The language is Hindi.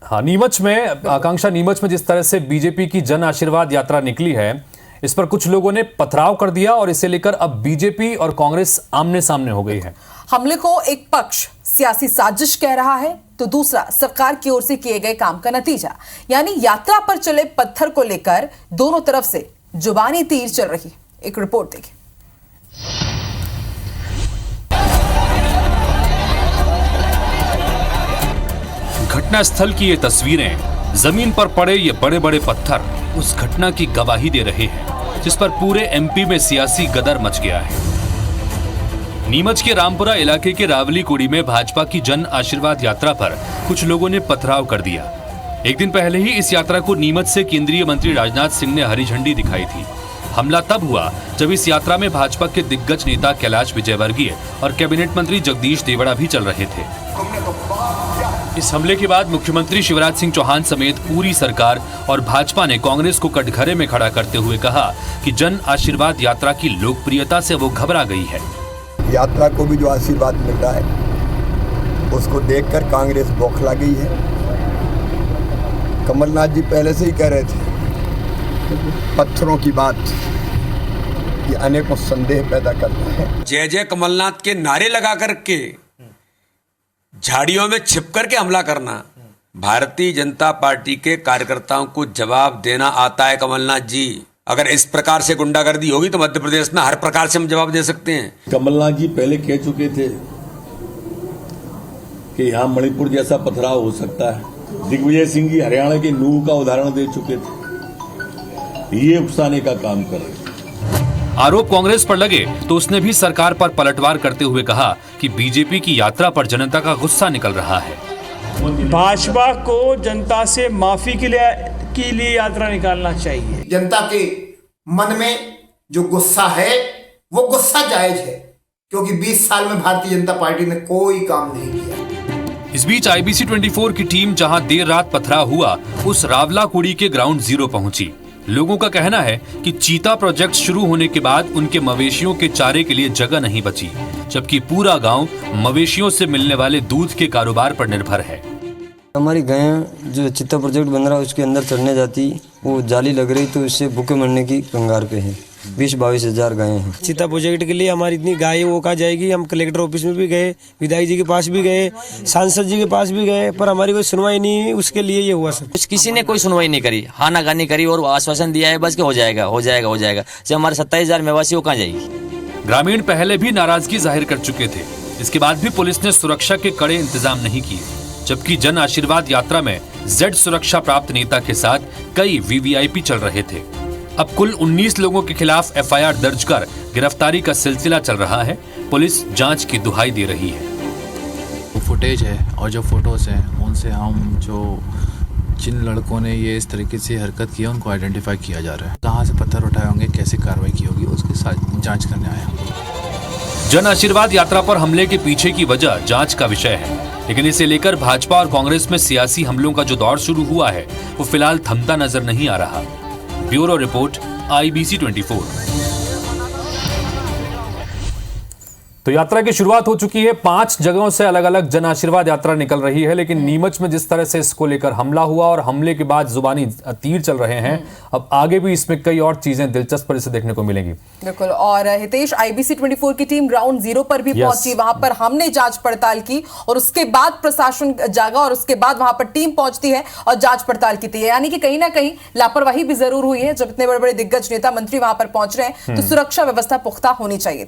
हाँ, नीमच में आकांक्षा, नीमच में जिस तरह से बीजेपी की जन आशीर्वाद यात्रा निकली है, इस पर कुछ लोगों ने पथराव कर दिया और इसे लेकर अब बीजेपी और कांग्रेस आमने सामने हो गई है। हमले को एक पक्ष सियासी साजिश कह रहा है तो दूसरा सरकार की ओर से किए गए काम का नतीजा। यानी यात्रा पर चले पत्थर को लेकर दोनों तरफ से जुबानी तीर चल रही। एक रिपोर्ट देखिए। घटनास्थल की ये तस्वीरें, जमीन पर पड़े ये बड़े बड़े पत्थर उस घटना की गवाही दे रहे हैं जिस पर पूरे एमपी में सियासी गदर मच गया है। नीमच के रामपुरा इलाके के रावली कुड़ी में भाजपा की जन आशीर्वाद यात्रा पर कुछ लोगों ने पथराव कर दिया। एक दिन पहले ही इस यात्रा को नीमच से केंद्रीय मंत्री राजनाथ सिंह ने हरी झंडी दिखाई थी। हमला तब हुआ जब इस यात्रा में भाजपा के दिग्गज नेता कैलाश विजयवर्गीय और कैबिनेट मंत्री जगदीश देवड़ा भी चल रहे थे। इस हमले के बाद मुख्यमंत्री शिवराज सिंह चौहान समेत पूरी सरकार और भाजपा ने कांग्रेस को कटघरे में खड़ा करते हुए कहा कि जन आशीर्वाद यात्रा की लोकप्रियता से वो घबरा गई है। यात्रा को भी जो आशीर्वाद मिल रहा है उसको देखकर कांग्रेस बौखला गई है। कमलनाथ जी पहले से ही कह रहे थे पत्थरों की बात ये अनेकों संदेह पैदा करता है। जय जय कमलनाथ के नारे लगा करके झाड़ियों में छिप करके हमला करना, भारतीय जनता पार्टी के कार्यकर्ताओं को जवाब देना आता है। कमलनाथ जी, अगर इस प्रकार से गुंडागर्दी होगी तो मध्य प्रदेश में हर प्रकार से हम जवाब दे सकते हैं। कमलनाथ जी पहले कह चुके थे कि यहाँ मणिपुर जैसा पथराव हो सकता है। दिग्विजय सिंह जी हरियाणा के नूह का उदाहरण दे चुके थे। ये उकसाने का काम कर रहे। आरोप कांग्रेस पर लगे तो उसने भी सरकार पर पलटवार करते हुए कहा कि बीजेपी की यात्रा पर जनता का गुस्सा निकल रहा है। भाजपा को जनता से माफी के लिए यात्रा निकालना चाहिए। जनता के मन में जो गुस्सा है वो गुस्सा जायज है, क्योंकि 20 साल में भारतीय जनता पार्टी ने कोई काम नहीं किया। इस बीच IBC 24 की टीम जहां देर रात पथराव हुआ उस रावला कुड़ी के ग्राउंड जीरो पहुंची। लोगों का कहना है कि चीता प्रोजेक्ट शुरू होने के बाद उनके मवेशियों के चारे के लिए जगह नहीं बची, जबकि पूरा गांव मवेशियों से मिलने वाले दूध के कारोबार पर निर्भर है। हमारी गायें जो चीता प्रोजेक्ट बन रहा है उसके अंदर चढ़ने जाती, वो जाली लग रही तो इससे भूखे मरने की कंगार पे है। 20-22 हजार गायें हैं। चीता प्रोजेक्ट के लिए हमारी इतनी गाय वो कहाँ जाएगी। हम कलेक्टर ऑफिस में भी गए, विधायक जी के पास भी गए, सांसद जी के पास भी गए, पर हमारी कोई सुनवाई नहीं हुई। उसके लिए ये हुआ सब। किसी ने कोई सुनवाई नहीं करी, हानागानी करी और आश्वासन दिया है बस कि हो जाएगा हो जाएगा हो जाएगा। जब हमारे 27,000 मेवासी वो कहाँ जाएगी। ग्रामीण पहले भी नाराजगी जाहिर कर चुके थे। इसके बाद भी पुलिस ने सुरक्षा के कड़े इंतजाम नहीं किए, जबकि जन आशीर्वाद यात्रा में Z सुरक्षा प्राप्त नेता के साथ कई VVIP चल रहे थे। अब कुल 19 लोगों के खिलाफ FIR दर्ज कर गिरफ्तारी का सिलसिला चल रहा है। पुलिस जांच की दुहाई दे रही है। फुटेज है और जो फोटोज हैं उनसे हम जो जिन लड़कों ने ये इस तरीके से हरकत की है उनको आइडेंटिफाई किया जा रहा है। कहाँ से पत्थर उठाए होंगे, कैसे कार्रवाई की होगी, उसके साथ जांच करने आया। जन आशीर्वाद यात्रा पर हमले के पीछे की वजह जांच का विषय है, लेकिन इसे लेकर भाजपा और कांग्रेस में सियासी हमलों का जो दौर शुरू हुआ है वो फिलहाल थमता नजर नहीं आ रहा। Bureau report IBC 24। तो यात्रा की शुरुआत हो चुकी है। 5 जगहों से अलग अलग जन आशीर्वाद यात्रा निकल रही है, लेकिन नीमच में जिस तरह से इसको लेकर हमला हुआ और हमले के बाद जुबानी तीर चल रहे हैं, अब आगे भी इसमें कई और चीजें दिलचस्प इसे देखने को मिलेंगी। बिल्कुल। और हितेश, IBC 24 की टीम ग्राउंड जीरो पर भी पहुंची। वहां पर हमने जांच पड़ताल की और उसके बाद प्रशासन जागा और उसके बाद वहां पर टीम पहुंचती है और जांच पड़ताल की है। यानी कि कहीं ना कहीं लापरवाही भी जरूर हुई है। जब इतने बड़े बड़े दिग्गज नेता मंत्री वहां पर पहुंच रहे हैं तो सुरक्षा व्यवस्था पुख्ता होनी चाहिए थी।